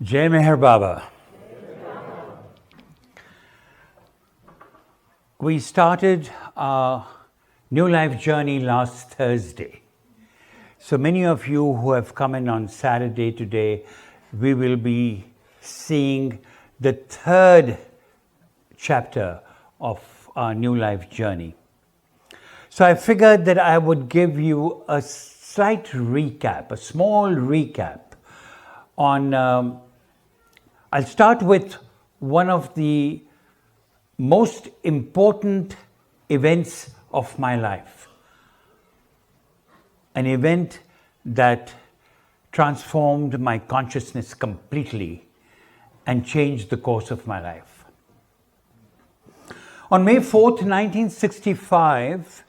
Jai Meher Baba. We started our New Life journey last Thursday. So many of you who have come in on Saturday today, we will be seeing the third chapter of our New Life journey. So I figured that I would give you a slight recap, a small recap on I'll start with one of the most important events of my life. An event that transformed my consciousness completely and changed the course of my life. On May 4th, 1965,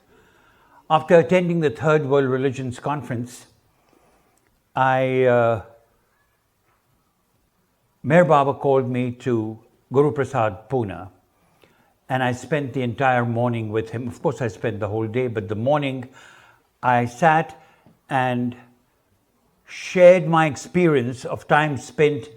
after attending the Third World Religions Conference, Meher Baba called me to Guru Prasad, Pune, and I spent the entire morning with him. Of course, I spent the whole day, but the morning I sat and shared my experience of time spent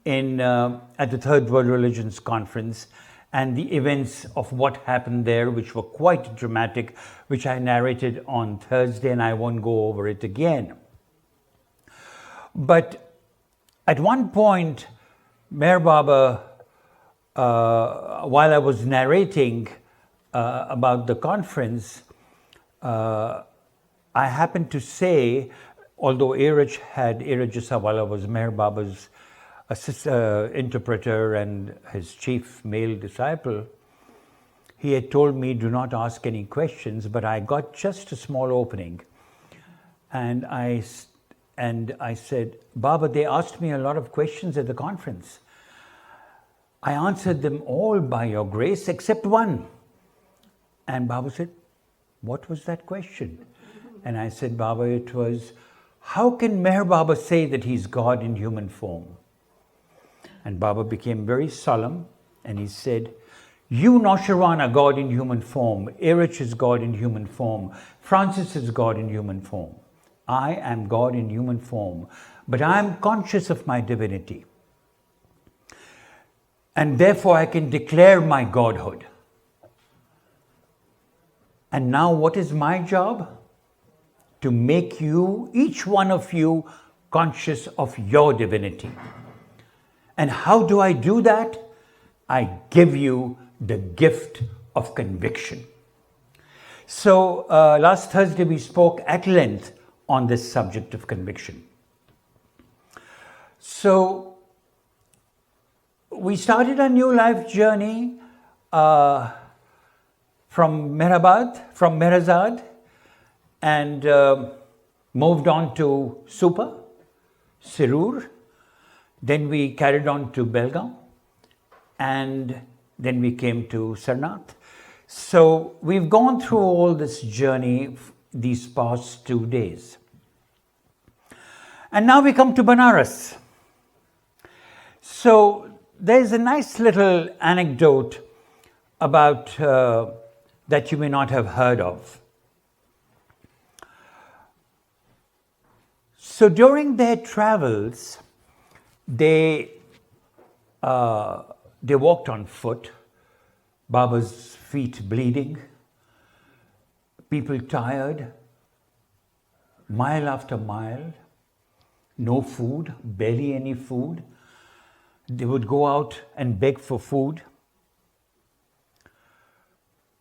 at the Third World Religions Conference and the events of what happened there, which were quite dramatic, which I narrated on Thursday, and I won't go over it again. But at one point, Meher Baba, while I was narrating about the conference, I happened to say, although Iraj Jisawala was Meher Baba's interpreter and his chief male disciple, he had told me, do not ask any questions, but I got just a small opening. And I said, Baba, they asked me a lot of questions at the conference. I answered them all by your grace except one. And Baba said, what was that question? And I said, Baba, it was, how can Meher Baba say that he's God in human form? And Baba became very solemn and he said, you, Naosherwan, are God in human form. Iraj is God in human form. Francis is God in human form. I am God in human form, but I am conscious of my divinity. And therefore I can declare my godhood. And now what is my job? To make you, each one of you, conscious of your divinity. And how do I do that? I give you the gift of conviction. So last Thursday we spoke at length on this subject of conviction. So we started a New Life journey from Meherazad, and moved on to Supa, Sirur. Then we carried on to Belgaum, and then we came to Sarnath. So we've gone through all this journey these past 2 days. And now we come to Banaras. So there's a nice little anecdote about that you may not have heard of. So during their travels, they walked on foot, Baba's feet bleeding, people tired, mile after mile, no food, barely any food. They would go out and beg for food.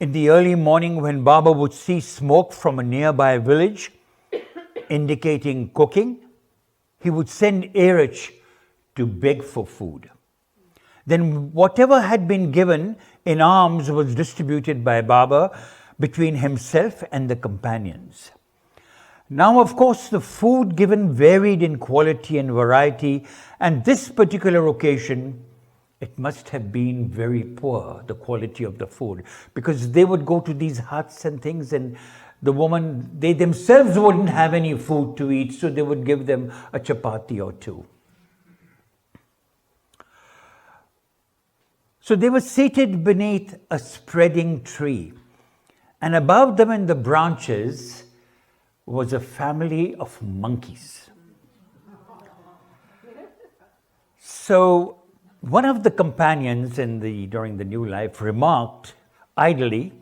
In the early morning, when Baba would see smoke from a nearby village indicating cooking, he would send Iraj to beg for food. Then whatever had been given in alms was distributed by Baba between himself and the companions. Now, of course, the food given varied in quality and variety, and this particular occasion, it must have been very poor, the quality of the food, because they would go to these huts and things, and the woman, they themselves wouldn't have any food to eat, so they would give them a chapati or two. So they were seated beneath a spreading tree, and above them in the branches was a family of monkeys. So one of the companions during the new life remarked idly,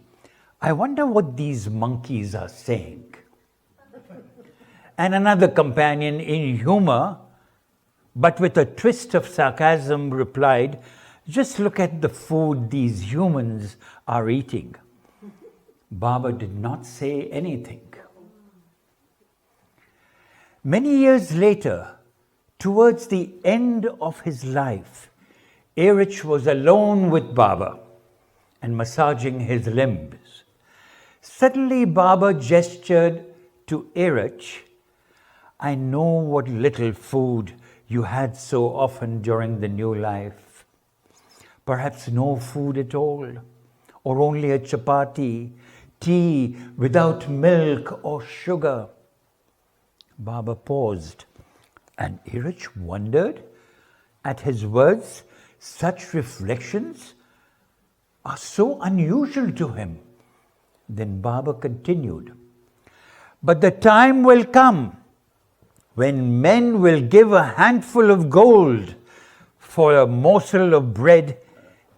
"I wonder what these monkeys are saying." And another companion, in humor, but with a twist of sarcasm, replied, "Just look at the food these humans are eating." Baba did not say anything. Many years later, towards the end of his life, Erich was alone with Baba and massaging his limbs. Suddenly, Baba gestured to Erich, "I know what little food you had so often during the new life. Perhaps no food at all, or only a chapati, tea without milk or sugar." Baba paused, and Erich wondered at his words. Such reflections are so unusual to him. Then Baba continued, "But the time will come when men will give a handful of gold for a morsel of bread,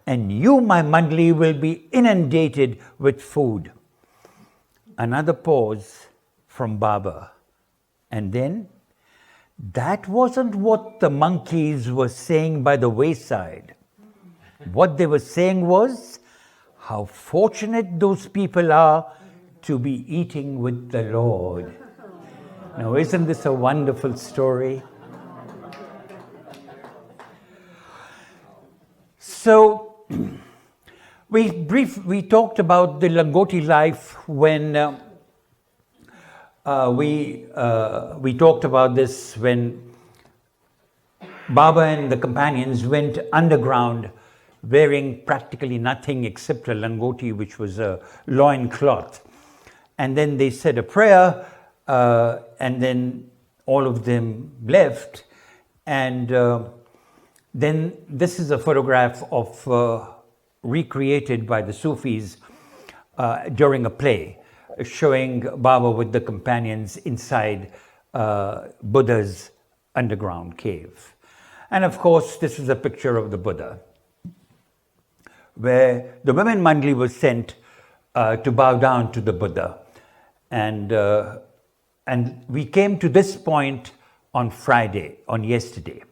and you, my Mandli, will be inundated with food." Another pause from Baba. And then, "That wasn't what the monkeys were saying by the wayside. What they were saying was, how fortunate those people are to be eating with the Lord." Now, isn't this a wonderful story? So, we talked about the Langoti life when we talked about this when Baba and the companions went underground wearing practically nothing except a langoti, which was a loin cloth. And then they said a prayer, and then all of them left. And then this is a photograph of recreated by the Sufis during a play, showing Baba with the companions inside Buddha's underground cave. And of course, this is a picture of the Buddha, where the women Mandli was sent to bow down to the Buddha. And we came to this point on Friday, on yesterday.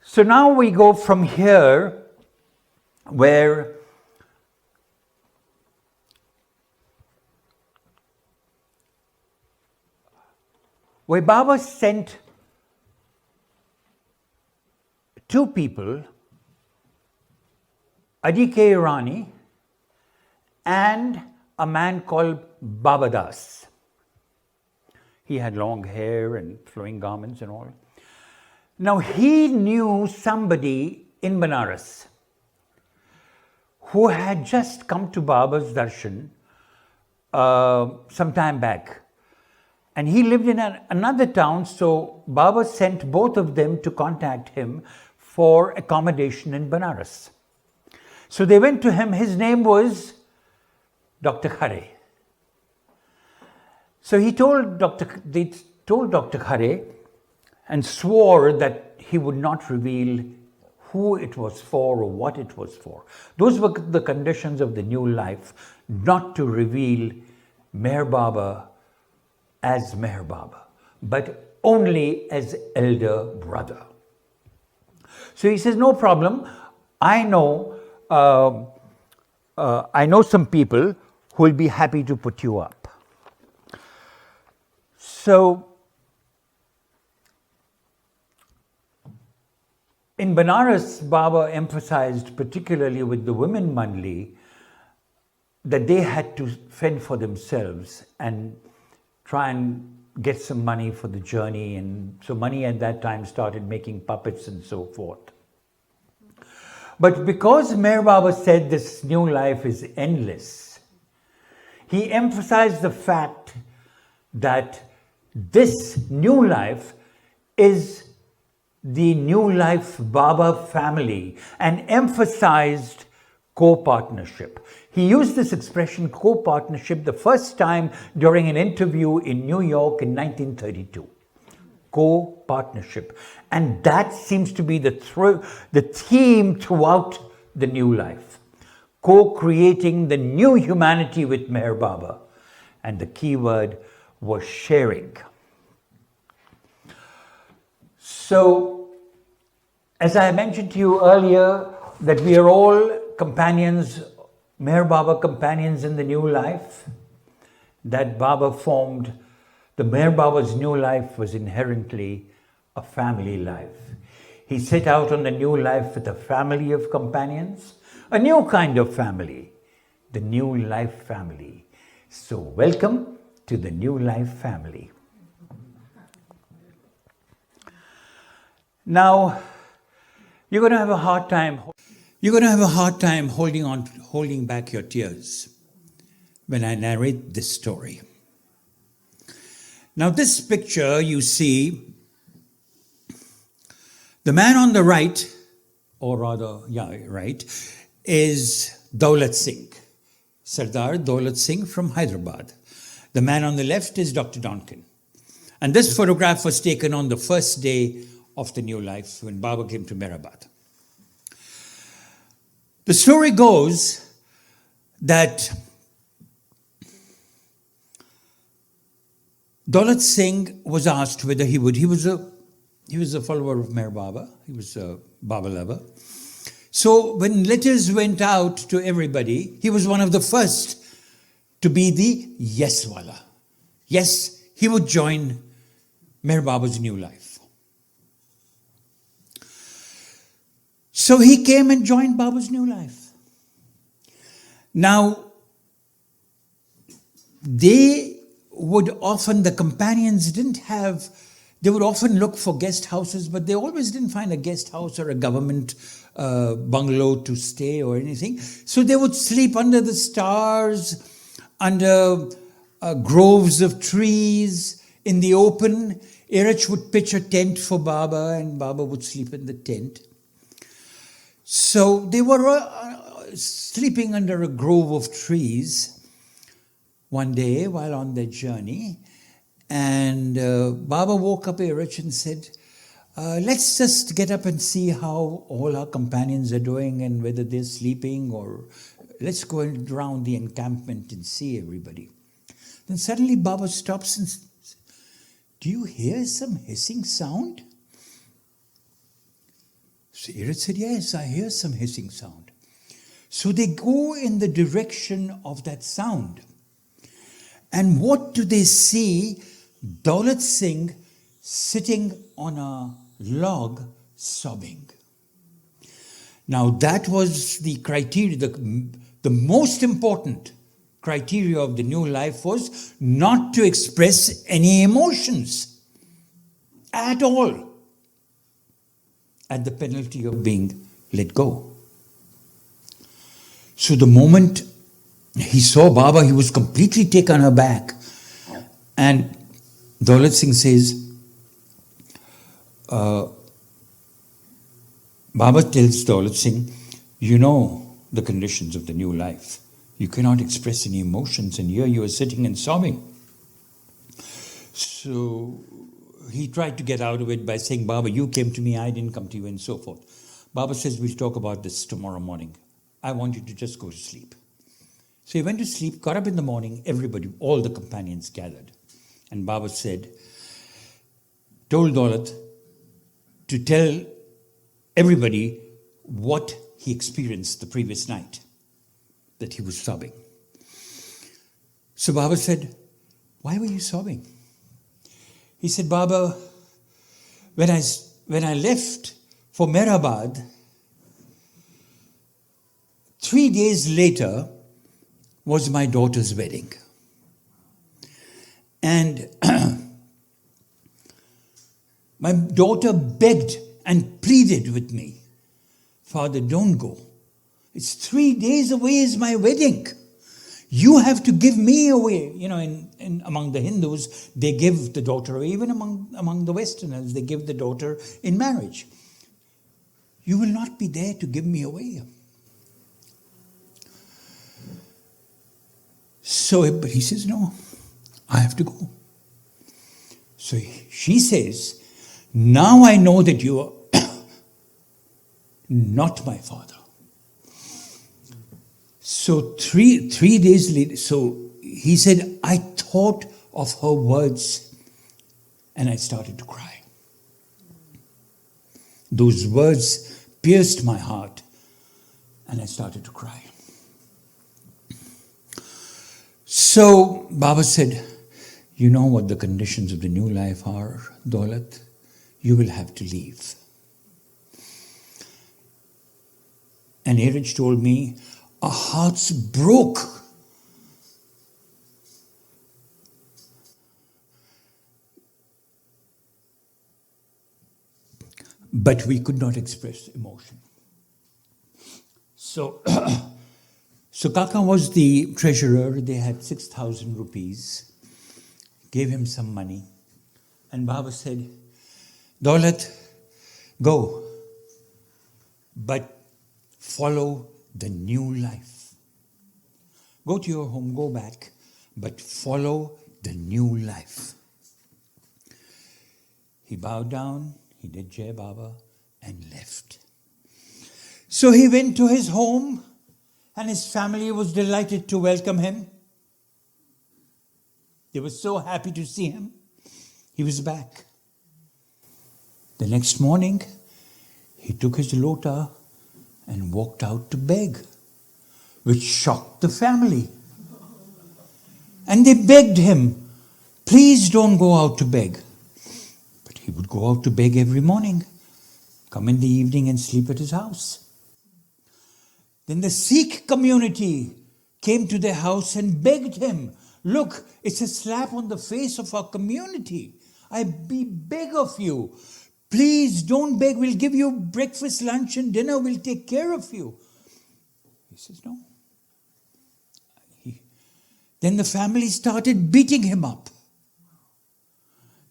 So now we go from here, where Baba sent two people, Adike Rani and a man called Babadas. He had long hair and flowing garments and all. Now he knew somebody in Banaras who had just come to Baba's darshan some time back. And he lived in another town, so Baba sent both of them to contact him for accommodation in Banaras. So they went to him. His name was Dr. Khare. So they told Dr. Khare and swore that he would not reveal who it was for or what it was for. Those were the conditions of the new life, not to reveal Meher Baba as Meher Baba, but only as elder brother. So he says, no problem. I know some people who will be happy to put you up. So in Banaras, Baba emphasized, particularly with the women Mandli, that they had to fend for themselves and try and get some money for the journey. And so money at that time started making puppets and so forth. But because Meher Baba said this new life is endless, he emphasized the fact that this new life is the New Life Baba family, and emphasized co-partnership. He used this expression co-partnership the first time during an interview in New York in 1932. co-partnership. And that seems to be the theme throughout the new life. Co-creating the new humanity with Meher Baba. And the key word was sharing. So, as I mentioned to you earlier, that we are all companions, Meher Baba companions in the new life, that Baba formed. The Meher Baba's new life was inherently a family life. He set out on the new life with a family of companions, a new kind of family, the new life family. So welcome to the new life family. Now, you're going to have a hard time holding back your tears when I narrate this story. Now, this picture you see, the man on the right, or rather, right, is Daulat Singh, Sardar Daulat Singh from Hyderabad. The man on the left is Dr. Donkin. And this photograph was taken on the first day of the new life when Baba came to Mehrabad. The story goes that Daulat Singh was asked whether he would. He was a follower of Meher Baba. He was a Baba lover. So when letters went out to everybody, he was one of the first to be the yes wala. Yes, he would join Meher Baba's new life. So he came and joined Baba's new life. Now, the companions they would often look for guest houses, but they always didn't find a guest house or a government bungalow to stay or anything. So they would sleep under the stars, under groves of trees, in the open. Irach would pitch a tent for Baba and Baba would sleep in the tent. So they were sleeping under a grove of trees one day while on their journey. And Baba woke up Irach and said, let's just get up and see how all our companions are doing and whether they're sleeping, or let's go around the encampment and see everybody. Then suddenly Baba stops and says, do you hear some hissing sound? So Irach said, yes, I hear some hissing sound. So they go in the direction of that sound. And what do they see? Daulat Singh sitting on a log sobbing. Now that was the criteria, the most important criteria of the new life was not to express any emotions at all, at the penalty of being let go. So the moment he saw Baba, he was completely taken aback. And Daulat Singh says, Baba tells Daulat Singh, you know the conditions of the new life. You cannot express any emotions, and here you are sitting and sobbing. So he tried to get out of it by saying, Baba, you came to me, I didn't come to you, and so forth. Baba says, we'll talk about this tomorrow morning. I want you to just go to sleep. So he went to sleep, got up in the morning, everybody, all the companions gathered. And Baba told Daulat to tell everybody what he experienced the previous night, that he was sobbing. So Baba said, why were you sobbing? He said, Baba, when I left for Mehrabad, 3 days later was my daughter's wedding. And my daughter begged and pleaded with me, Father, don't go. It's 3 days away is my wedding. You have to give me away. You know, in among the Hindus, they give the daughter away. Even among the Westerners, they give the daughter in marriage. You will not be there to give me away. But he says, no, I have to go. So she says, Now I know that you are not my father. So three days later, so he said, I thought of her words and I started to cry. Those words pierced my heart and I started to cry. So Baba said, you know what the conditions of the new life are, Daulat? You will have to leave. And Erich told me, our hearts broke. But we could not express emotion. So, so Kaka was the treasurer. They had 6,000 rupees. Gave him some money. And Baba said, Daulat, go. But follow the new life. Go to your home, go back, but follow the new life. He bowed down, he did Jai Baba, and left. So he went to his home, and his family was delighted to welcome him. They were so happy to see him. He was back. The next morning, he took his lota and walked out to beg, which shocked the family. And they begged him, please don't go out to beg. But he would go out to beg every morning, come in the evening and sleep at his house. Then the Sikh community came to their house and begged him, look, it's a slap on the face of our community. I beg of you, please don't beg, we'll give you breakfast, lunch and dinner, we'll take care of you. He says, no. Then the family started beating him up.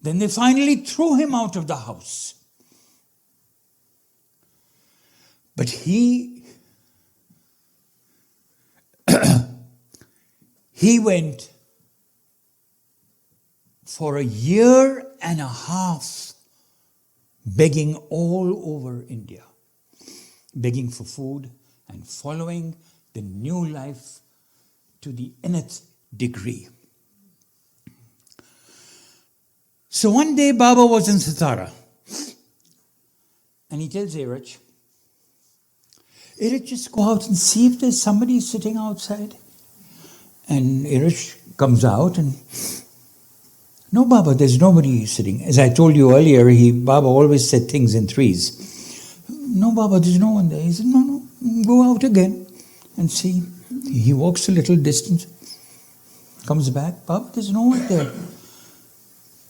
Then they finally threw him out of the house. But he went for a year and a half begging all over India, begging for food and following the new life to the nth degree. So one day Baba was in Satara and he tells Erich, just go out and see if there's somebody sitting outside. And Erich comes out and, no Baba, there's nobody sitting. As I told you earlier, Baba always said things in threes. No Baba, there's no one there. He said, no, go out again and see. He walks a little distance, comes back, Baba, there's no one there.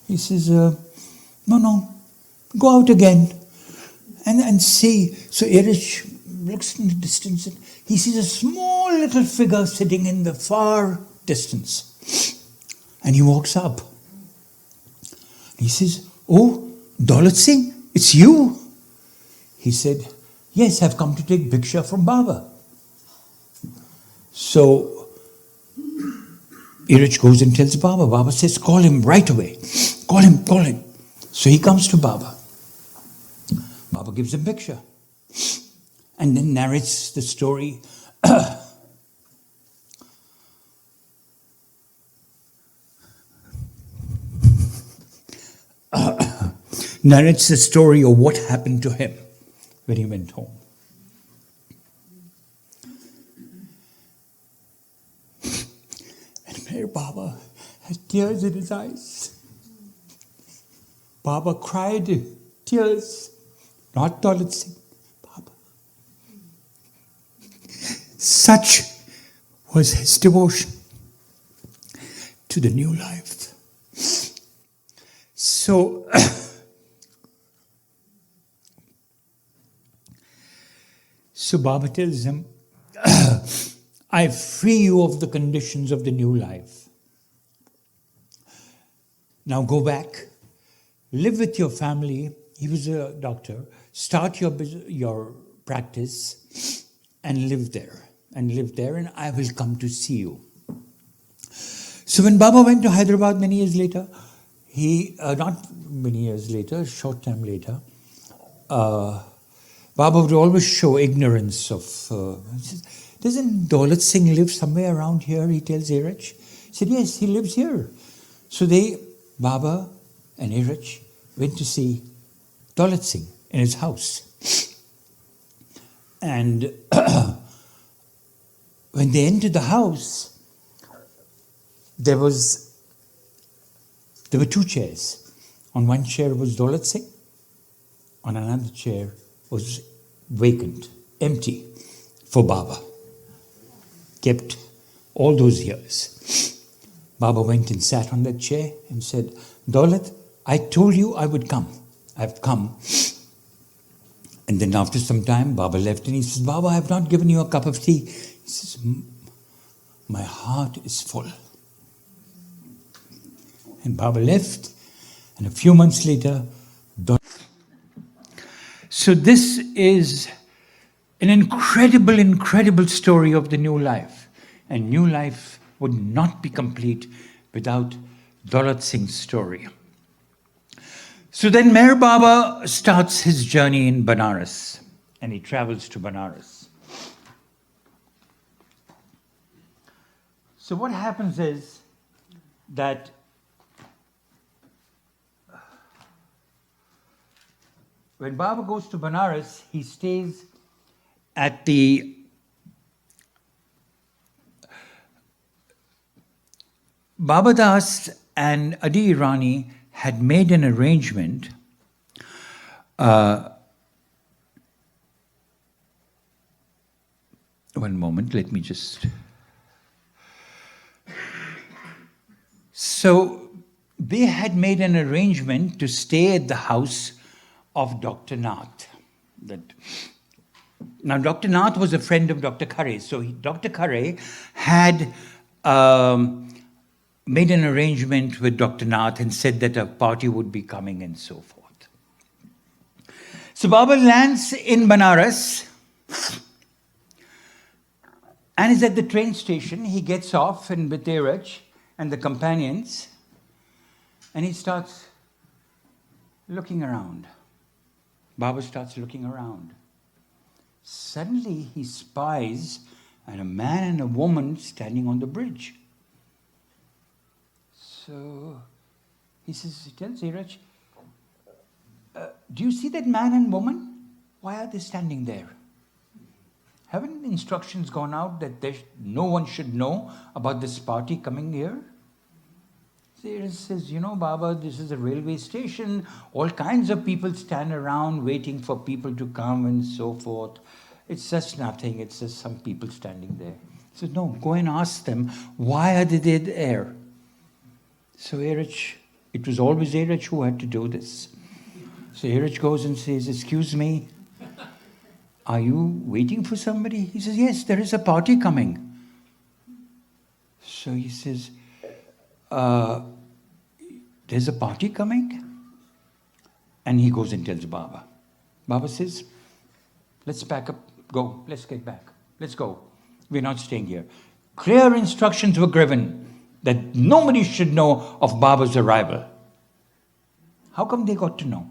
He says, no, go out again and see. So Erich looks in the distance and he sees a small little figure sitting in the far distance. And he walks up. He says, oh, Daulat Singh, it's you. He said, yes, I've come to take Bhiksha from Baba. So Erich goes and tells Baba. Baba says, call him right away. Call him. So he comes to Baba. Baba gives him Bhiksha. And then narrates the story. Narrates the story of what happened to him when he went home. And Mayor Baba had tears in his eyes. Baba cried tears, not Daulat Singh, Baba. Such was his devotion to the new life. So, so Baba tells him, I free you of the conditions of the new life. Now go back, live with your family. He was a doctor. Start your practice and live there. And I will come to see you. So when Baba went to Hyderabad many years later, not many years later, a short time later, Baba would always show ignorance of. He says, doesn't Daulat Singh live somewhere around here? He tells Iraj. He said, yes, he lives here. So Baba and Iraj went to see Daulat Singh in his house. And when they entered the house, there were two chairs. On one chair was Daulat Singh. On another chair was vacant, empty for Baba. Kept all those years. Baba went and sat on that chair and said, Daulat, I told you I would come. I've come. And then after some time, Baba left and he says, Baba, I have not given you a cup of tea. He says, my heart is full. And Baba left, and a few months later, so this is an incredible, incredible story of the new life. And new life would not be complete without Daulat Singh's story. So then Meher Baba starts his journey in Banaras, and he travels to Banaras. So what happens is that when Baba goes to Banaras, he stays at the Baba Das and Adi Irani had made an arrangement one moment, let me just... So they had made an arrangement to stay at the house of Dr. Nath. Now, Dr. Nath was a friend of Dr. Khare, so Dr. Khare had made an arrangement with Dr. Nath and said that a party would be coming and so forth. So Baba lands in Banaras and is at the train station. He gets off and with Iraj and the companions, and he starts looking around. Baba starts looking around. Suddenly he spies a man and a woman standing on the bridge. So he tells Iraj, do you see that man and woman? Why are they standing there? Haven't instructions gone out that no one should know about this party coming here? So Iraj says, Baba, this is a railway station. All kinds of people stand around waiting for people to come and so forth. It's just nothing. It's just some people standing there. He says, no, go and ask them, why are they there? So Iraj, it was always Iraj who had to do this. So Iraj goes and says, excuse me, are you waiting for somebody? He says, yes, there is a party coming. So he says, there's a party coming? And he goes and tells Baba. Baba says, let's pack up, go, let's get back, let's go. We're not staying here. Clear instructions were given that nobody should know of Baba's arrival. How come they got to know?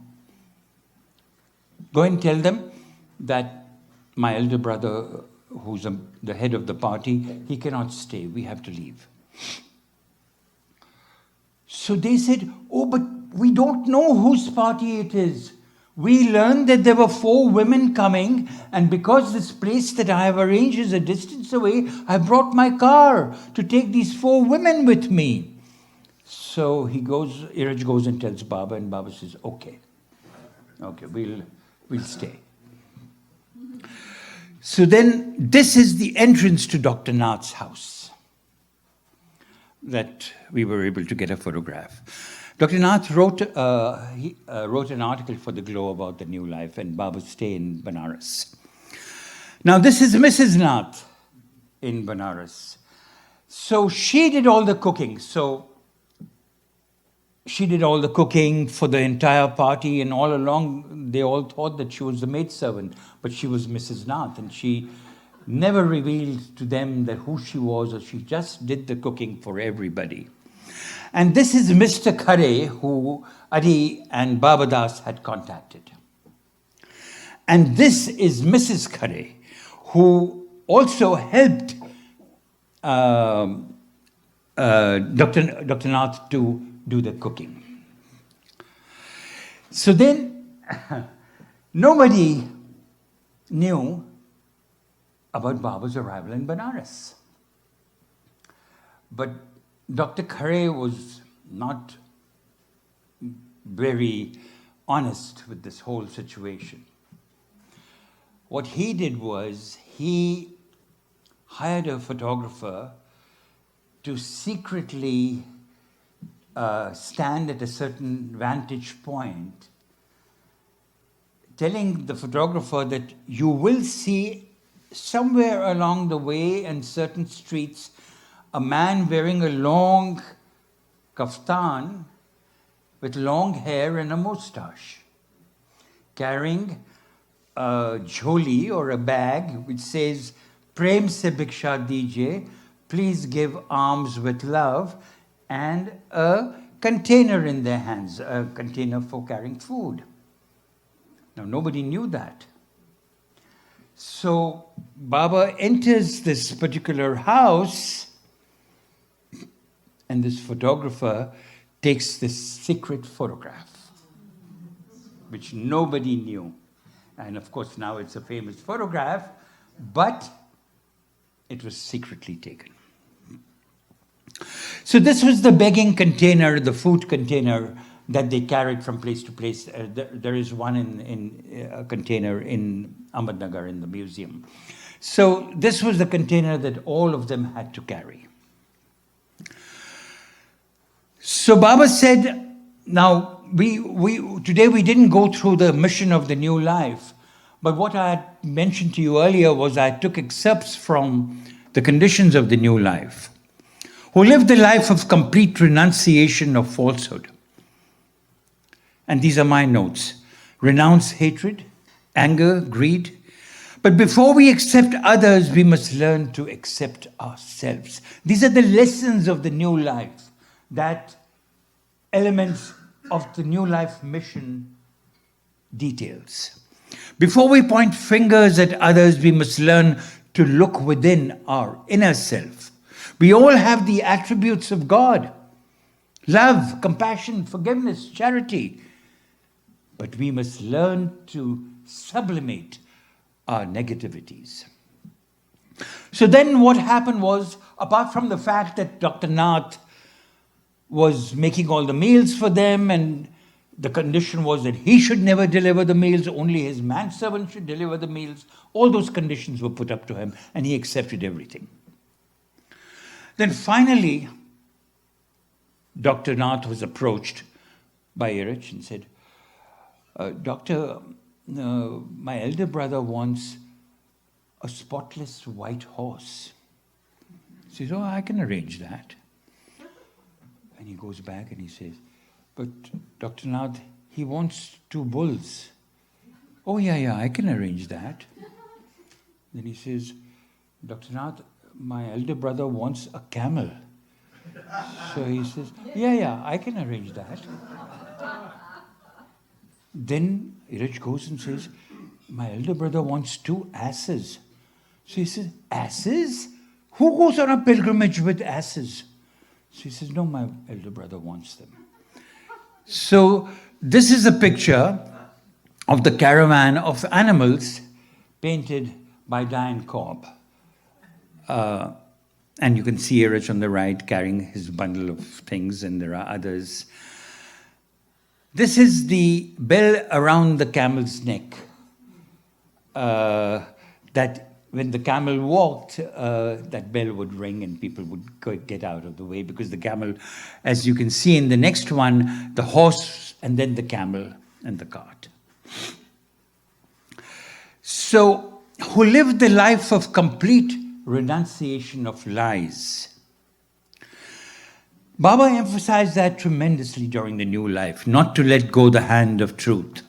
Go and tell them that my elder brother, who's the head of the party, he cannot stay. We have to leave. So they said, oh, but we don't know whose party it is. We learned that there were 4 women coming, and because this place that I have arranged is a distance away, I brought my car to take these 4 women with me. So Iraj goes and tells Baba, and Baba says, okay, we'll stay. So then this is the entrance to Dr. Nath's house that we were able to get a photograph. Dr. Nath wrote an article for The Glow about the new life and Baba's stay in Banaras. Now this is Mrs. Nath in Banaras. So she did all the cooking. She did all the cooking for the entire party, and all along they all thought that she was the maidservant, but she was Mrs. Nath, and she never revealed to them that who she was, or she just did the cooking for everybody. And this is Mr. Khare, who Adi and Babadas had contacted. And this is Mrs. Khare, who also helped Dr. Nath to do the cooking. So then, nobody knew about Baba's arrival in Banaras. But Dr. Khare was not very honest with this whole situation. What he did was he hired a photographer to secretly stand at a certain vantage point, telling the photographer that you will see somewhere along the way in certain streets a man wearing a long kaftan with long hair and a moustache, carrying a jholi or a bag which says, "Prem se bhiksha dijiye," please give alms with love, and a container in their hands, a container for carrying food. Now, nobody knew that. So Baba enters this particular house, and this photographer takes this secret photograph, which nobody knew. And of course, now it's a famous photograph, but it was secretly taken. So this was the begging container, the food container that they carried from place to place. There is one in a container in Ahmednagar in the museum. So this was the container that all of them had to carry. So Baba said, now today we didn't go through the mission of the new life, but what I had mentioned to you earlier was I took excerpts from the conditions of the new life, who lived the life of complete renunciation of falsehood. And these are my notes. Renounce hatred, anger, greed. But before we accept others, we must learn to accept ourselves. These are the lessons of the new life, that elements of the new life mission details. Before we point fingers at others, we must learn to look within our inner self. We all have the attributes of God: love, compassion, forgiveness, charity. But we must learn to sublimate our negativities. So then what happened was, apart from the fact that Dr. Nath was making all the meals for them, and the condition was that he should never deliver the meals, only his manservant should deliver the meals, all those conditions were put up to him, and he accepted everything. Then finally, Dr. Nath was approached by Erich and said, Doctor, my elder brother wants a spotless white horse. He says, oh, I can arrange that. And he goes back and he says, but Dr. Nath, he wants 2 bulls. Oh, yeah, I can arrange that. Then he says, Dr. Nath, my elder brother wants a camel. So he says, yeah, I can arrange that. Then Erich goes and says, my elder brother wants 2 asses. So he says, asses? Who goes on a pilgrimage with asses? So he says, no, my elder brother wants them. So this is a picture of the caravan of animals painted by Diane Cobb. And you can see Erich on the right carrying his bundle of things, and there are others. This is the bell around the camel's neck. That when the camel walked, that bell would ring and people would get out of the way, because the camel, as you can see in the next one, the horse and then the camel and the cart. So, who lived the life of complete renunciation of lies. Baba emphasized that tremendously during the new life, not to let go the hand of truth.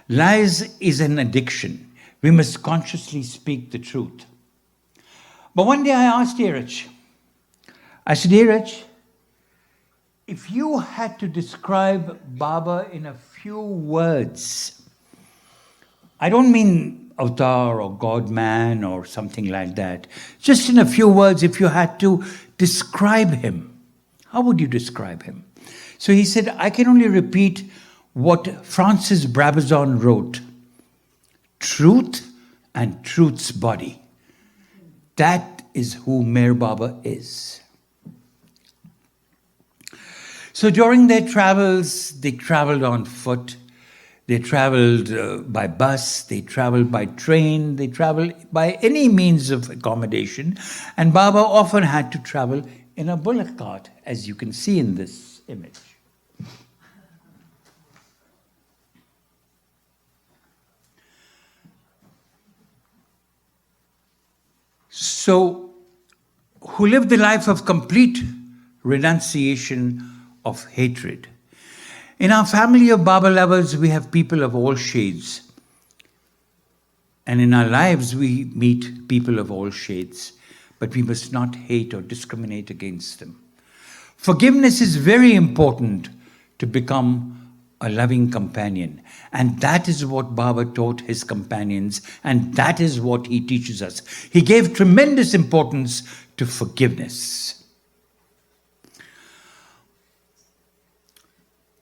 Lies is an addiction. We must consciously speak the truth. But one day I asked Erich, I said, Erich, if you had to describe Baba in a few words, I don't mean avatar or God-man or something like that. Just in a few words, if you had to describe him, how would you describe him? So he said, I can only repeat what Francis Brabazon wrote. Truth and truth's body. That is who Meher Baba is. So during their travels, they traveled on foot, they traveled by bus, they traveled by train, they traveled by any means of accommodation, and Baba often had to travel in a bullock cart, as you can see in this image. So, who lived the life of complete renunciation of hatred. In our family of Baba lovers, we have people of all shades. And in our lives, we meet people of all shades. But we must not hate or discriminate against them. Forgiveness is very important to become a loving companion. And that is what Baba taught his companions. And that is what he teaches us. He gave tremendous importance to forgiveness.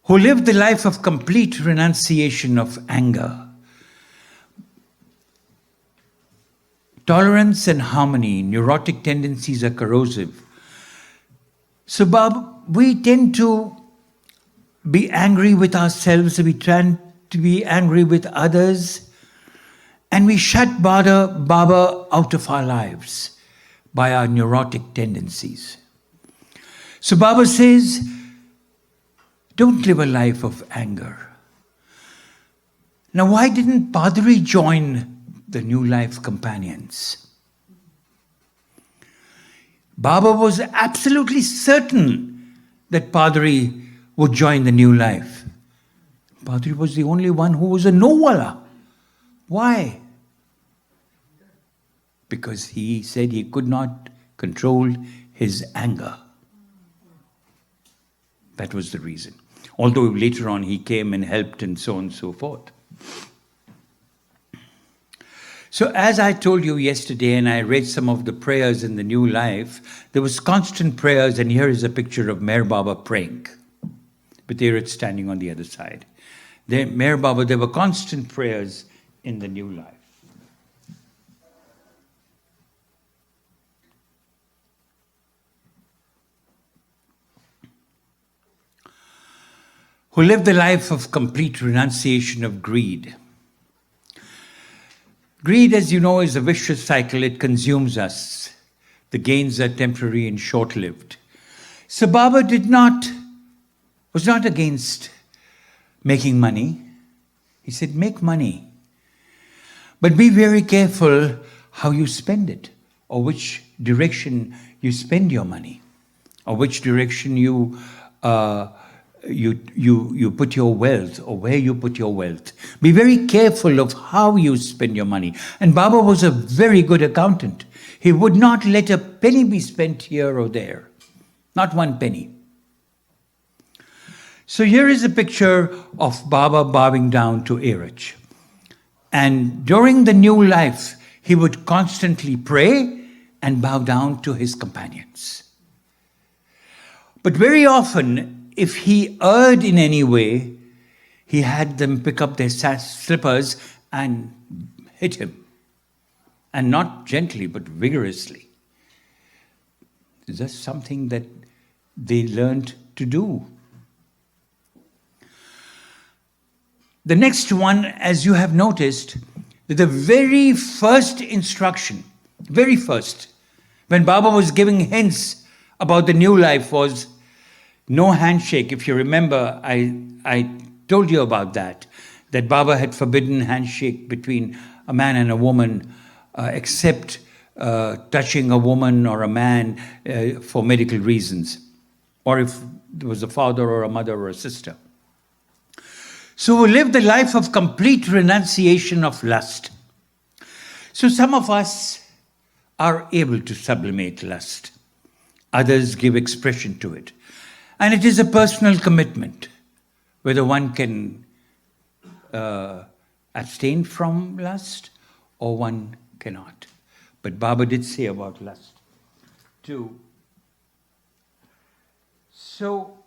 Who lived the life of complete renunciation of anger. Tolerance and harmony. Neurotic tendencies are corrosive. So, Baba, we tend to be angry with ourselves, we tend to be angry with others, and we shut Baba out of our lives by our neurotic tendencies. So Baba says, don't live a life of anger. Now, why didn't Padri join the New Life companions? Baba was absolutely certain that Padri would join the New Life. Padri was the only one who was a no-wala. Why? Because he said he could not control his anger. That was the reason. Although later on he came and helped and so on and so forth. So as I told you yesterday, and I read some of the prayers in the New Life, there was constant prayers, and here is a picture of Meher Baba praying. But there it's standing on the other side. Meher Baba, there were constant prayers in the New Life. Who lived the life of complete renunciation of greed. Greed, as you know, is a vicious cycle. It consumes us. The gains are temporary and short-lived. So Baba was not against making money. He said, make money. But be very careful how you spend it, or which direction you spend your money, or which direction you put your wealth, or where you put your wealth. Be very careful of how you spend your money. And Baba was a very good accountant. He would not let a penny be spent here or there. Not one penny. So here is a picture of Baba bowing down to Erich. And during the New Life, he would constantly pray and bow down to his companions. But very often, if he erred in any way, he had them pick up their slippers and hit him. And not gently, but vigorously. Is that something that they learned to do? The next one, as you have noticed, the very first instruction, very first, when Baba was giving hints about the New Life, was no handshake. If you remember, I told you about that Baba had forbidden handshake between a man and a woman, except touching a woman or a man for medical reasons, or if there was a father or a mother or a sister. So we live the life of complete renunciation of lust. So some of us are able to sublimate lust. Others give expression to it. And it is a personal commitment, whether one can abstain from lust or one cannot. But Baba did say about lust too. So,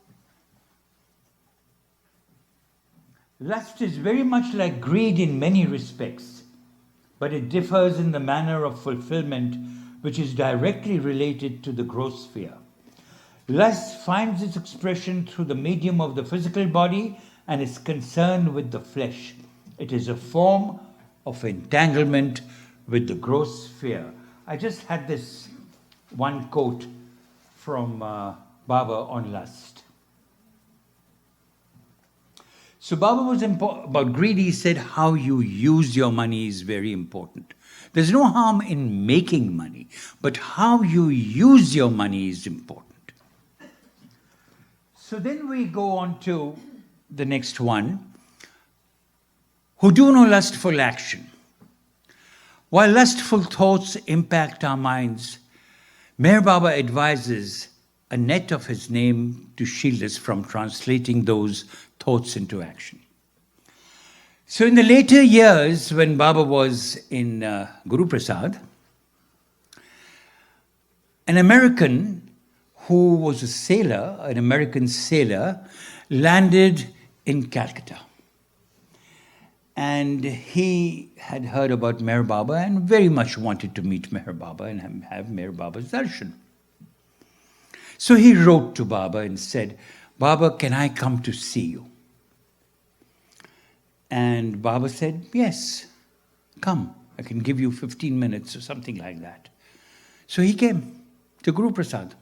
lust is very much like greed in many respects, but it differs in the manner of fulfillment, which is directly related to the gross sphere. Lust finds its expression through the medium of the physical body and is concerned with the flesh. It is a form of entanglement with the gross sphere. I just had this one quote from Baba on lust. So Baba was about greed. He said how you use your money is very important. There's no harm in making money, but how you use your money is important. So then we go on to the next one. Who do no lustful action. While lustful thoughts impact our minds, Meher Baba advises a net of his name to shield us from translating those thoughts into action. So in the later years, when Baba was in Guru Prasad, an American who was a sailor, an American sailor, landed in Calcutta. And he had heard about Meher Baba and very much wanted to meet Meher Baba and have Meher Baba's darshan. So he wrote to Baba and said, Baba, can I come to see you? And Baba said, yes, come. I can give you 15 minutes or something like that. So he came to Guru Prasad.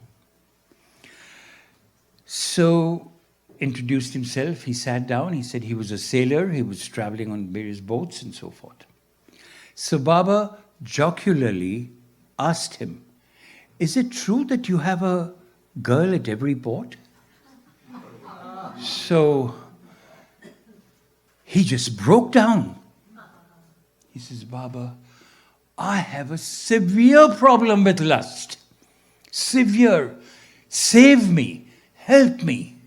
So introduced himself, he sat down, he said he was a sailor, he was traveling on various boats and so forth. So Baba jocularly asked him, is it true that you have a girl at every port? So he just broke down. He says, Baba, I have a severe problem with lust. Severe. Save me. Help me.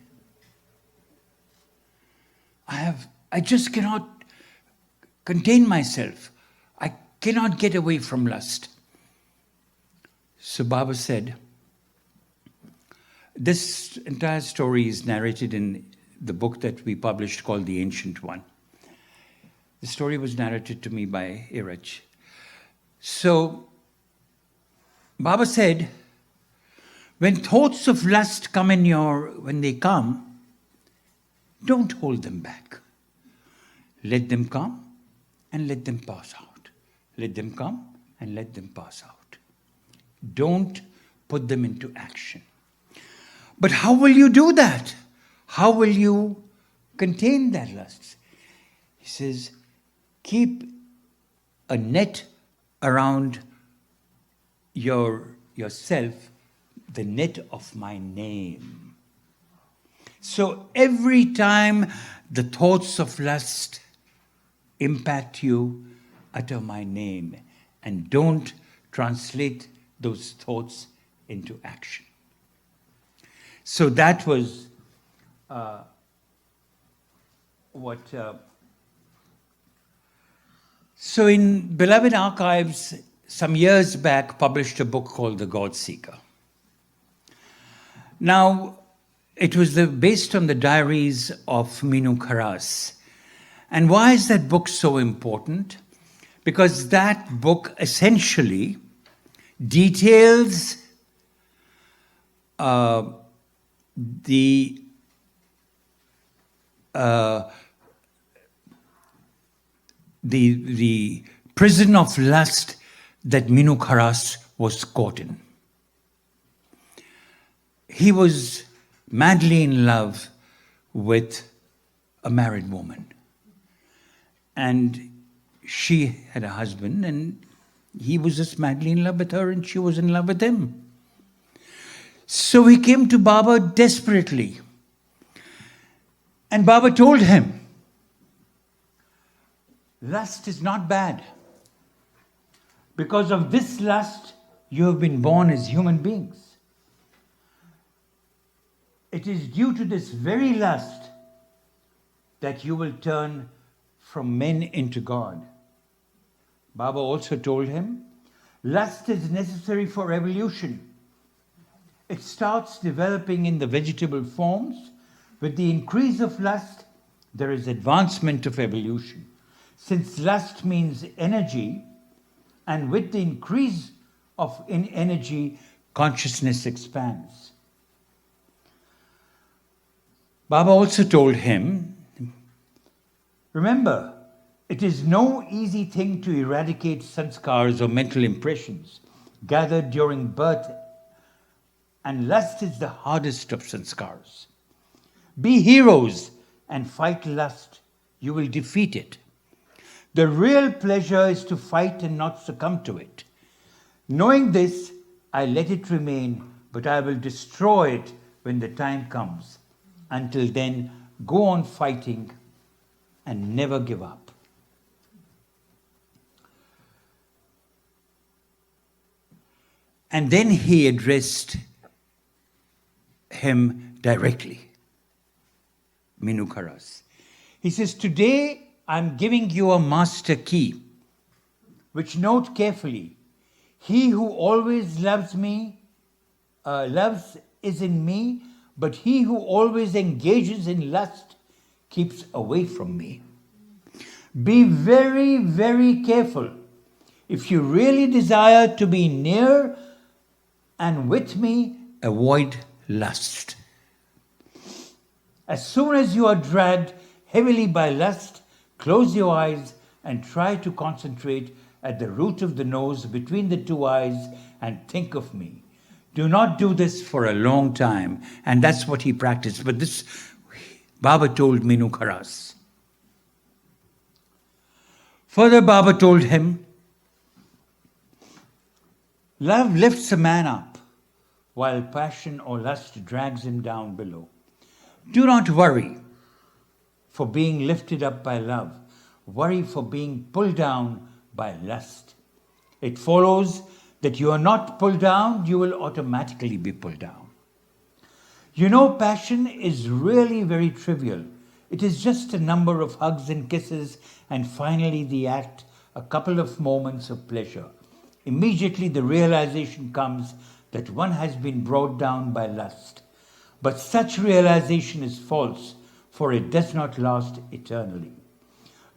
I just cannot contain myself. I cannot get away from lust. So Baba said, this entire story is narrated in the book that we published called The Ancient One. The story was narrated to me by Iraj. So Baba said, when thoughts of lust come when they come, don't hold them back. Let them come and let them pass out. Let them come and let them pass out. Don't put them into action. But how will you do that? How will you contain that lust? He says, keep a net around yourself, the net of my name. So every time the thoughts of lust impact you, utter my name and don't translate those thoughts into action. So that was So in Beloved Archives, some years back, published a book called The God Seeker. Now, it was based on the diaries of Minu Kharas. And why is that book so important? Because that book essentially details the prison of lust that Minu Kharas was caught in. He was madly in love with a married woman. And she had a husband, and he was just madly in love with her, and she was in love with him. So he came to Baba desperately. And Baba told him, lust is not bad. Because of this lust, you have been born as human beings. it is due to this very lust that you will turn from men into God. Baba also told him, lust is necessary for evolution. It starts developing in the vegetable forms. With the increase of lust, there is advancement of evolution. Since lust means energy, and with the increase in energy, consciousness expands. Baba also told him, remember, it is no easy thing to eradicate sanskars or mental impressions gathered during birth, and lust is the hardest of sanskars. Be heroes and fight lust. You will defeat it. The real pleasure is to fight and not succumb to it. Knowing this, I let it remain, but I will destroy it when the time comes. Until then, go on fighting and never give up. And then he addressed him directly, Minukaras. He says, today I'm giving you a master key, which note carefully. He who always loves me, loves is in me, but he who always engages in lust keeps away from me. Be very, very careful. If you really desire to be near and with me, avoid lust. As soon as you are dragged heavily by lust, close your eyes and try to concentrate at the root of the nose between the two eyes and think of me. Do not do this for a long time. And that's what he practiced. But this, Baba told Minukaras. Further, Baba told him, love lifts a man up, while passion or lust drags him down below. Do not worry for being lifted up by love. Worry for being pulled down by lust. It follows that you are not pulled down, you will automatically be pulled down. You know, passion is really very trivial. It is just a number of hugs and kisses, and finally the act, a couple of moments of pleasure. Immediately the realization comes that one has been brought down by lust. But such realization is false, for it does not last eternally.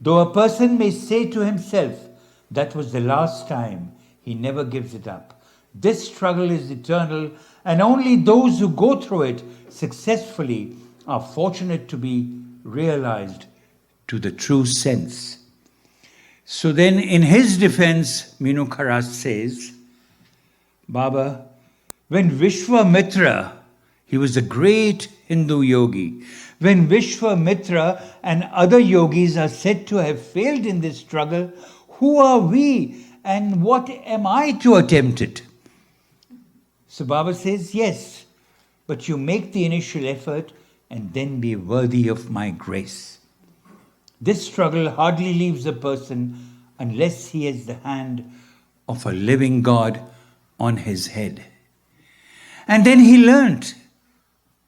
Though a person may say to himself, that was the last time, he never gives it up. This struggle is eternal, and only those who go through it successfully are fortunate to be realized to the true sense. So then, in his defense, Minukaras says, Baba, when Vishwamitra, he was a great Hindu yogi, when Vishwamitra and other yogis are said to have failed in this struggle, who are we and what am I to attempt it? So Baba says, yes, but you make the initial effort and then be worthy of my grace. This struggle hardly leaves a person unless he has the hand of a living God on his head. And then he learned,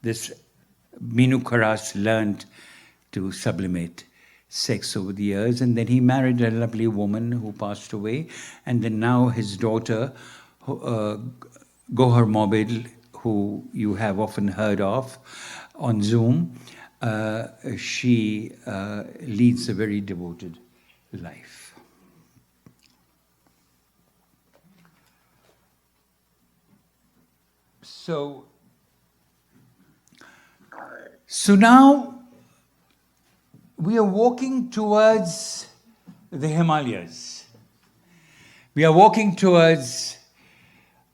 this Minukaras learned to sublimate sex over the years, and then he married a lovely woman who passed away, and then now his daughter, Gohar Mobil, who you have often heard of on Zoom, she leads a very devoted life. So now we are walking towards the Himalayas. We are walking towards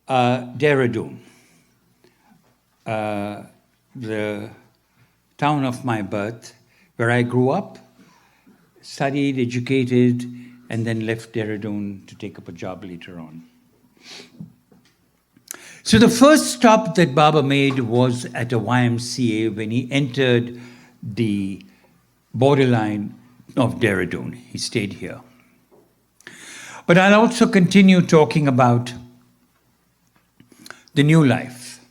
Dehradun, the town of my birth, where I grew up, studied, educated, and then left Dehradun to take up a job later on. So the first stop that Baba made was at a YMCA when he entered the borderline of Dehradun. He stayed here. But I'll also continue talking about the new life.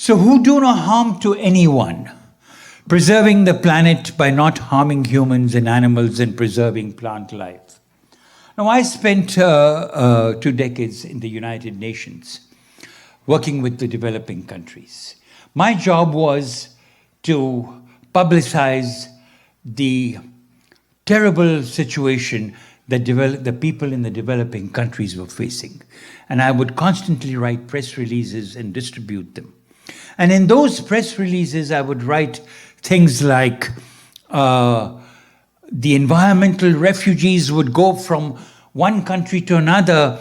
So who do no harm to anyone, preserving the planet by not harming humans and animals and preserving plant life. Now, I spent 2 decades in the United Nations working with the developing countries. My job was to publicize the terrible situation that the people in the developing countries were facing. And I would constantly write press releases and distribute them. And in those press releases, I would write things like the environmental refugees would go from one country to another,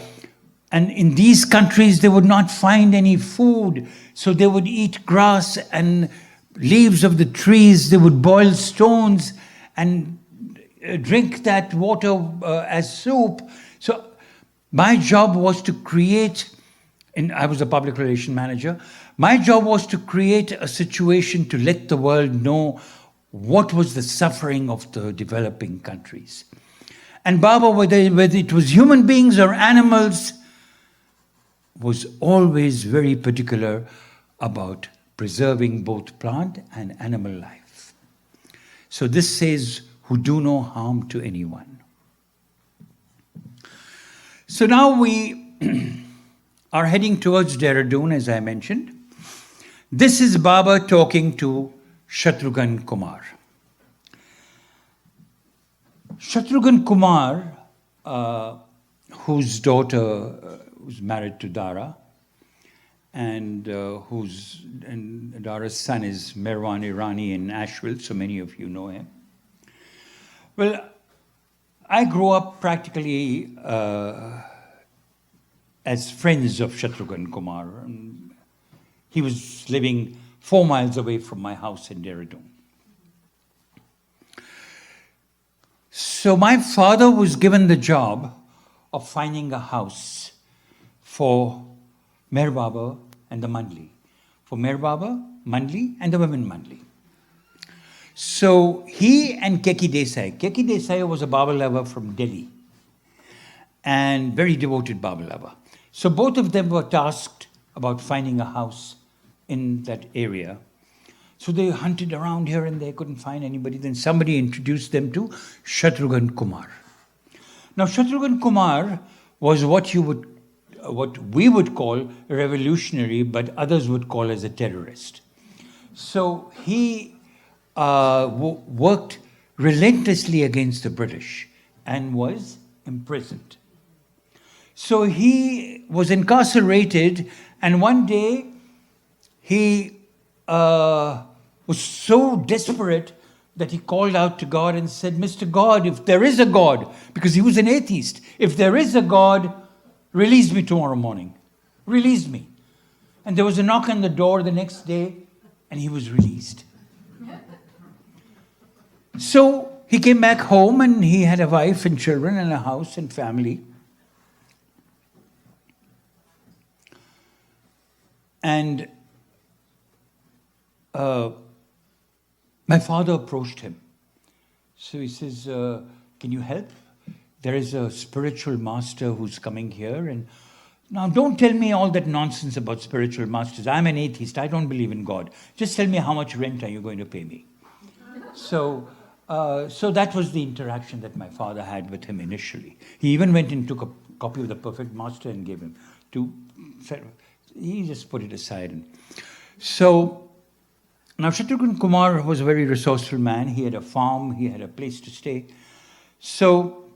and in these countries they would not find any food, so they would eat grass and leaves of the trees. They would boil stones and drink that water as soup. So my job was to create, and I was a public relation manager, my job was to create a situation to let the world know what was the suffering of the developing countries. And Baba, whether it was human beings or animals, was always very particular about preserving both plant and animal life. So this says, who do no harm to anyone. So now we are heading towards Dehradun, as I mentioned. This is Baba talking to Shatrughan Kumar. Shatrughan Kumar, whose daughter was married to Dara, and Dara's son is Merwan Irani in Asheville, so many of you know him. Well, I grew up practically as friends of Shatrughan Kumar. He was living 4 miles away from my house in Dehradun. So my father was given the job of finding a house for Meher Baba and the Mandli. For Meher Baba, Mandli, and the women Mandli. So he and Keki Desai was a Baba lover from Delhi, and very devoted Baba lover. So both of them were tasked about finding a house in that area. So they hunted around here and they couldn't find anybody. Then somebody introduced them to Shatrughan Kumar. Now Shatrughan Kumar was what we would call a revolutionary, but others would call as a terrorist. So he worked relentlessly against the British and was imprisoned. So he was incarcerated, and one day he was so desperate that he called out to God and said, Mr. God, if there is a God, because he was an atheist, if there is a God, release me tomorrow morning. Release me. And there was a knock on the door the next day, and he was released. So he came back home, and he had a wife and children and a house and family. And my father approached him. So he says, can you help? There is a spiritual master who's coming here. And now don't tell me all that nonsense about spiritual masters. I'm an atheist. I don't believe in God. Just tell me how much rent are you going to pay me? So that was the interaction that my father had with him initially. He even went and took a copy of the Perfect Master and gave him to... He just put it aside. And so now Shatrughan Kumar was a very resourceful man. He had a farm. He had a place to stay. So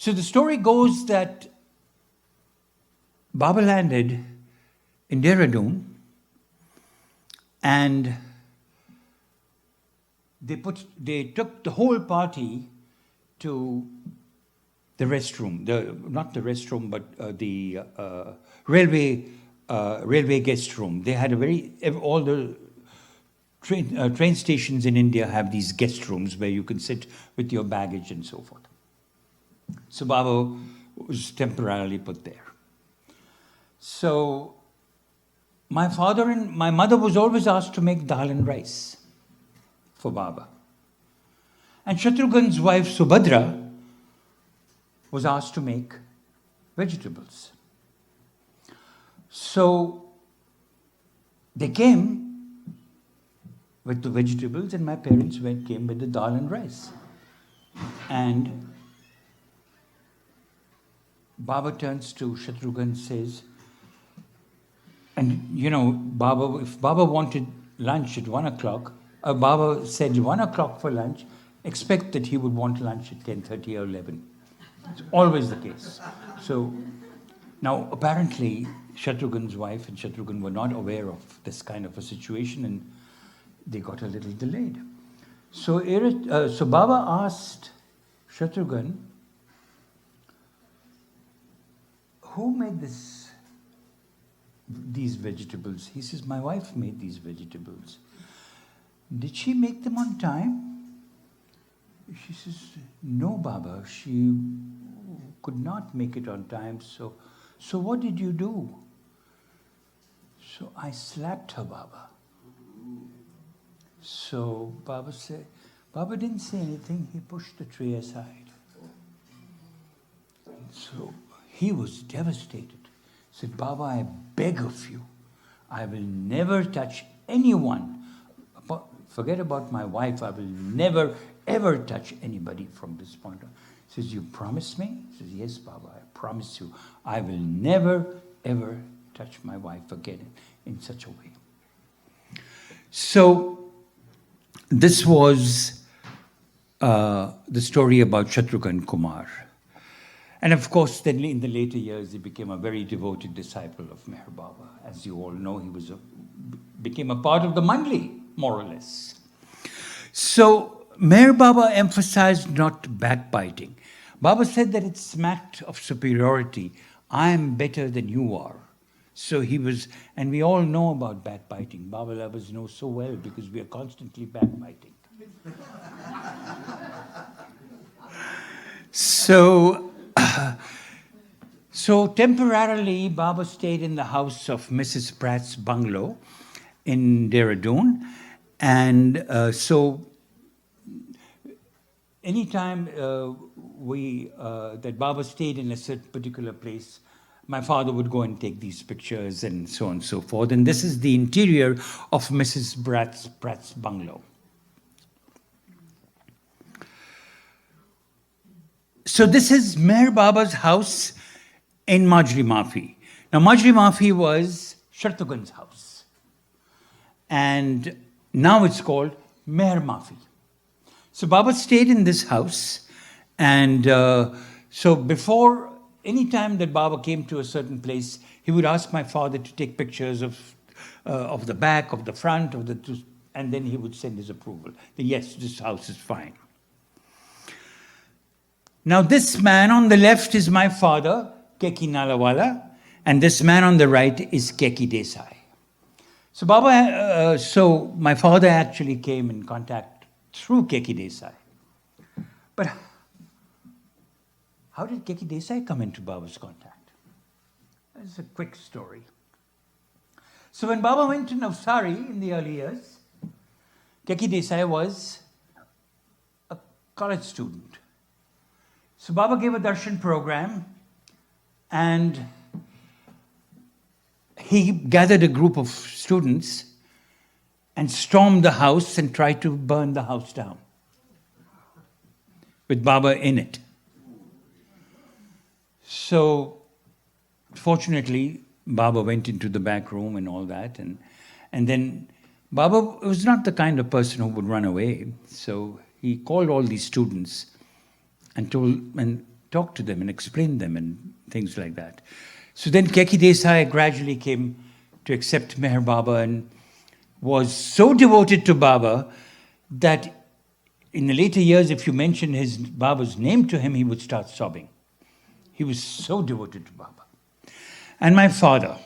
the story goes that Baba landed in Dehradun, and they took the whole party to the restroom, not the restroom, but the railway guest room. They had all the train stations in India have these guest rooms where you can sit with your baggage and so forth. So Baba was temporarily put there. So my father and my mother was always asked to make dal and rice for Baba. And Shatrughan's wife Subhadra was asked to make vegetables. So they came with the vegetables, and my parents came with the dal and rice. And Baba turns to Shatrughan and says, and Baba, if Baba wanted lunch at 1 o'clock, Baba said 1 o'clock for lunch, expect that he would want lunch at 10:30 or 11. It's always the case. So now apparently Shatrughan's wife and Shatrughan were not aware of this kind of a situation, and they got a little delayed. So Baba asked Shatrughan, who made these vegetables? He says, my wife made these vegetables. Did she make them on time? She says, no, Baba, she could not make it on time. So what did you do? So I slapped her, Baba. So Baba didn't say anything. He pushed the tray aside. So he was devastated. He said, Baba, I beg of you, I will never touch anyone. Forget about my wife. I will never, ever touch anybody from this point on. He says, you promise me? He says, yes, Baba, I promise you. I will never, ever touch my wife again in such a way. So this was the story about Shatrughan Kumar. And of course, then in the later years, he became a very devoted disciple of Meher Baba. As you all know, he became a part of the Mandli, more or less. So Meher Baba emphasized not backbiting. Baba said that it smacked of superiority. I am better than you are. So he was, and we all know about backbiting. Baba lovers know so well because we are constantly backbiting. So temporarily, Baba stayed in the house of Mrs. Pratt's bungalow in Dehradun. And so anytime that Baba stayed in a certain particular place, my father would go and take these pictures and so on and so forth. And this is the interior of Mrs. Pratt's bungalow. So this is Meher Baba's house in Majli Mafi. Now Majli Mafi was Shatrughan's house. And now it's called Meher Mafi. So Baba stayed in this house. And so before, any time that Baba came to a certain place, he would ask my father to take pictures of the back, of the front, and then he would send his approval. Then, yes, this house is fine. Now this man on the left is my father, Keki Nalawala, and this man on the right is Keki Desai. So so my father actually came in contact through Keki Desai. But how did Keki Desai come into Baba's contact? It's a quick story. So when Baba went to Navsari in the early years, Keki Desai was a college student. So Baba gave a darshan program, and he gathered a group of students and stormed the house and tried to burn the house down with Baba in it. So fortunately, Baba went into the back room and all that, and then Baba was not the kind of person who would run away. So he called all these students and talked to them and explained them and things like that. So then Keki Desai gradually came to accept Meher Baba and was so devoted to Baba that in the later years, if you mention Baba's name to him, he would start sobbing. He was so devoted to Baba. And my father.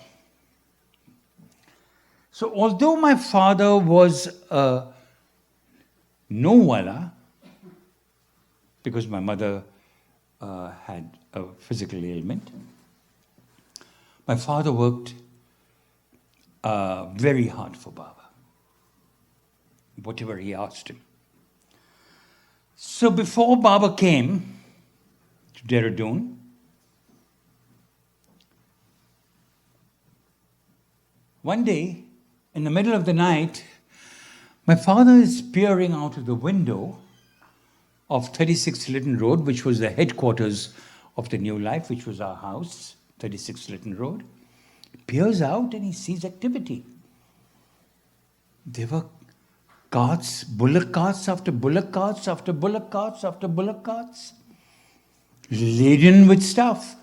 So although my father was a no-wala, because my mother had a physical ailment, my father worked very hard for Baba, whatever he asked him. So before Baba came to Dehradun, One day, in the middle of the night, my father is peering out of the window of 36 Lytton Road, which was the headquarters of the New Life, which was our house, 36 Lytton Road. He peers out and he sees activity. There were carts, bullock carts after bullock carts after bullock carts after bullock carts, laden with stuff.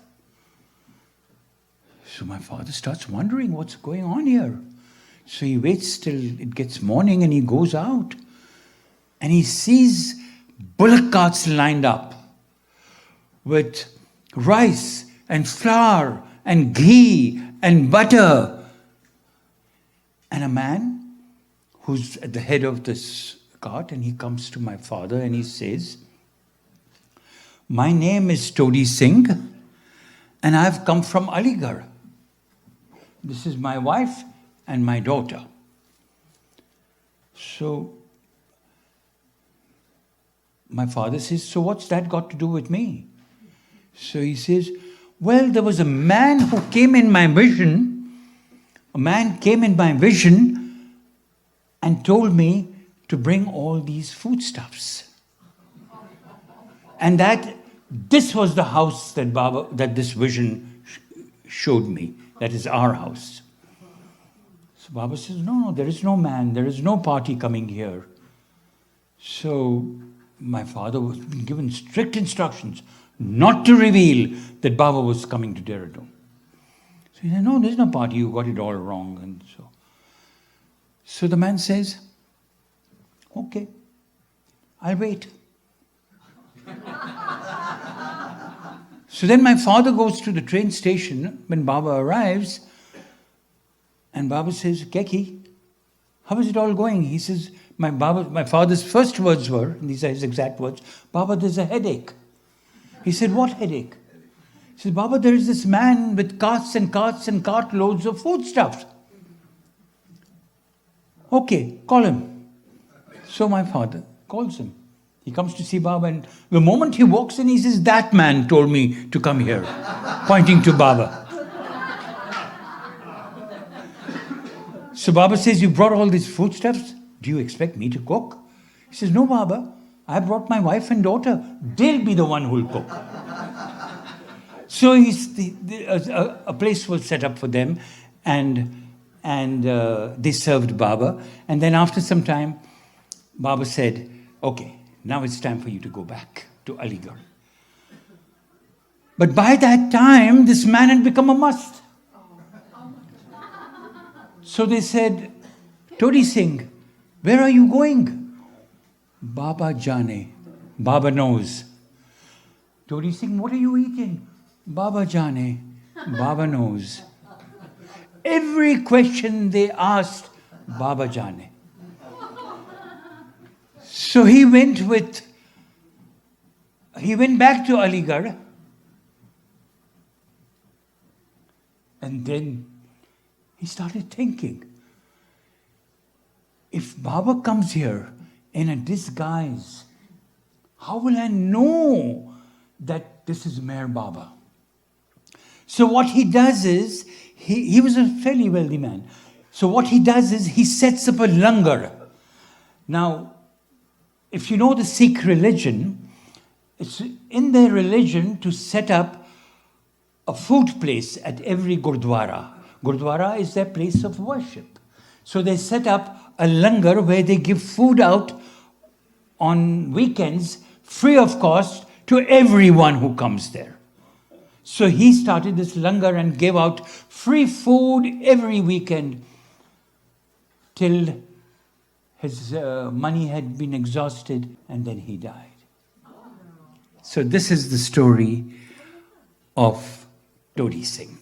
So my father starts wondering what's going on here. So he waits till it gets morning and he goes out and he sees bullock carts lined up with rice and flour and ghee and butter, and a man who's at the head of this cart, and he comes to my father and he says, "My name is Todi Singh and I've come from Aligarh. This is my wife and my daughter." So my father says, "So what's that got to do with me?" So he says, "Well, there was a man who came in my vision. A man came in my vision and told me to bring all these foodstuffs. And that this was the house that this vision showed me. That is our house." So Baba says, "No, there is no man. There is no party coming here." So my father was given strict instructions not to reveal that Baba was coming to Dehradun. So he said, "No, there's no party. You got it all wrong." And so the man says, "Okay, I'll wait." So then my father goes to the train station when Baba arrives, and Baba says, "Keki, how is it all going?" He says, my father's first words were, and these are his exact words, "Baba, there's a headache." He said, "What headache?" He says, "Baba, there is this man with carts and carts and cartloads of foodstuffs." "Okay, call him." So my father calls him. He comes to see Baba, and the moment he walks in, he says, "That man told me to come here," pointing to Baba. So Baba says, "You brought all these foodstuffs? Do you expect me to cook?" He says, "No, Baba, I brought my wife and daughter. They'll be the one who'll cook." So a place was set up for them, and they served Baba. And then after some time, Baba said, "Okay, now it's time for you to go back to Aligarh." But by that time, this man had become a must. So they said, "Todi Singh, where are you going?" "Baba Jane." Baba knows. "Todi Singh, what are you eating?" "Baba Jane." Baba knows. Every question they asked, Baba Jane. So he went back to Aligarh, and then he started thinking, if Baba comes here in a disguise, how will I know that this is Mayor Baba? So what he does is, he was a fairly wealthy man. So what he does is, he sets up a langar. Now, if you know the Sikh religion, it's in their religion to set up a food place at every Gurdwara. Gurdwara is their place of worship. So they set up a langar where they give food out on weekends, free of cost, to everyone who comes there. So he started this langar and gave out free food every weekend till his money had been exhausted, and then he died. So this is the story of Todi Singh.